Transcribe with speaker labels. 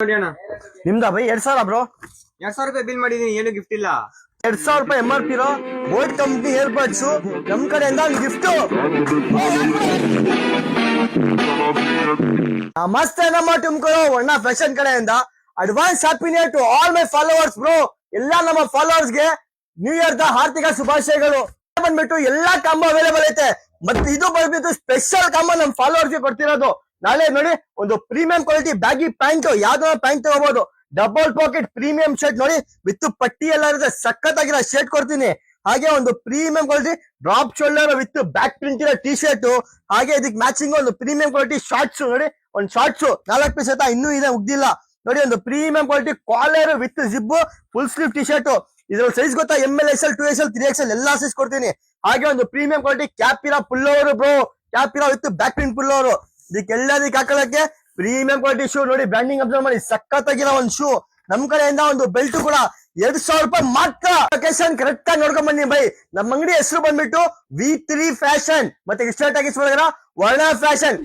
Speaker 1: ನೋಡಿ ಅಣ್ಣ,
Speaker 2: ನಿಮ್ದಾ by 2000 bro.
Speaker 1: 2000 ರೂಪಾಯಿ ಬಿಲ್ ಮಾಡಿದೀನಿ, ಏನು ಗಿಫ್ಟ್ ಇಲ್ಲ.
Speaker 2: 2000 ರೂಪಾಯಿ MRP ಇರೋ ಬೋಲ್ಟ್ ಕಂಪ್ನಿ ಏರ್ ಬಡ್ಸ್ ನಮ್ ಕಡೆಯಿಂದ ಒಂದು ಗಿಫ್ಟ್. ನಮಸ್ತೆ ನಮ್ಮ ಟುಮ್ಕರು ವರ್ಣ ಫ್ಯಾಷನ್ ಕಡೆಯಿಂದ advance happy new year to all my followers bro. ಎಲ್ಲಾ ನಮ್ಮ ಫಾಲೋವರ್ಸ್ ಗೆ ನ್ಯೂ ಇಯರ್ ದ ಹಾರ್ದಿಕ ಶುಭಾಶಯಗಳು. ಬಂದ್ಬಿಟ್ಟು ಎಲ್ಲಾ ಕಾಂಬೋ ಅವೈಲೇಬಲ್ ಐತೆ. ಮತ್ತೆ ಇದು ಬಂದ್ಬಿಟ್ಟು ಸ್ಪೆಷಲ್ ಕಾಂಬೋ ನಮ್ ಫಾಲೋವರ್ಸ್ ಗೆ ಕೊಡ್ತಿರೋದು. ನಾಳೆ ನೋಡಿ ಒಂದು ಪ್ರೀಮಿಯಂ ಕ್ವಾಲಿಟಿ ಬ್ಯಾಗಿ ಪ್ಯಾಂಟ್, ಯಾವ್ದೋ ಪ್ಯಾಂಟ್ ತಗೋಬಹುದು. ಡಬಲ್ ಪಾಕೆಟ್ ಪ್ರೀಮಿಯಂ ಶರ್ಟ್ ನೋಡಿ ವಿತ್ ಪಟ್ಟಿ ಎಲ್ಲ ಇರುತ್ತೆ, ಸಖತ್ತಾಗಿರೋ ಶರ್ಟ್ ಕೊಡ್ತೀನಿ. ಹಾಗೆ ಒಂದು premium quality drop shoulder with back print ಇರೋ ಟಿ ಶರ್ಟ್, ಹಾಗೆ ಇದಕ್ಕೆ ಮ್ಯಾಚಿಂಗ್ ಒಂದು ಪ್ರೀಮಿಯಂ ಕ್ವಾಲಿಟಿ ಶಾರ್ಟ್ಸ್ ನೋಡಿ, ಒಂದು ಶಾರ್ಟ್ಸ್ 4 ಪೀಸ್ ಆಯ್ತಾ, ಇನ್ನೂ ಇದೆ ಉಗ್ದಿಲ್ಲ ನೋಡಿ. ಒಂದು premium quality collar with zip full sleeve T shirt. ಇದ್ರಲ್ಲಿ ಸೈಜ್ ಗೊತ್ತಾ, ML SL 2XL 3XL ಎಲ್ಲಾ ಸೈಜ್ ಕೊಡ್ತೀನಿ. ಹಾಗೆ ಒಂದು ಪ್ರೀಮಿಯಂ ಕ್ವಾಲಿಟಿ ಕ್ಯಾಪ್ ಇರೋ ಪುಲ್ ಓವರ್ ಬ್ರೋ, ಕ್ಯಾಪ್ ಇರೋ with back print pullover. ಇದಕ್ಕೆಲ್ಲದಕ್ಕೆ ಹಾಕೊಳ್ಳಕ್ಕೆ ಪ್ರೀಮಿಯಂ ಕ್ವಾಲಿಟಿ ಶೂ ನೋಡಿ, ಬ್ರ್ಯಾಂಡಿಂಗ್ ಅಬ್ಸರ್ವ್ ಮಾಡಿ ಸಖತ್ತಾಗಿರೋ ಒಂದು ಶೂ. ನಮ್ ಕಡೆಯಿಂದ ಒಂದು ಬೆಲ್ಟ್ ಕೂಡ 2000 ರೂಪಾಯಿ ಮಾತ್ರ. ಲೊಕೇಶನ್ ಕರೆಕ್ಟ್ ಆಗಿ ನೋಡ್ಕೊಂಡ್ ಬನ್ನಿ ಬೈ. ನಮ್ಮ ಅಂಗಡಿ ಹೆಸರು ಬಂದ್ಬಿಟ್ಟು V3 ಫ್ಯಾಷನ್, ಮತ್ತೆ ಇಷ್ಟ ವರ್ಣ ಫ್ಯಾಷನ್.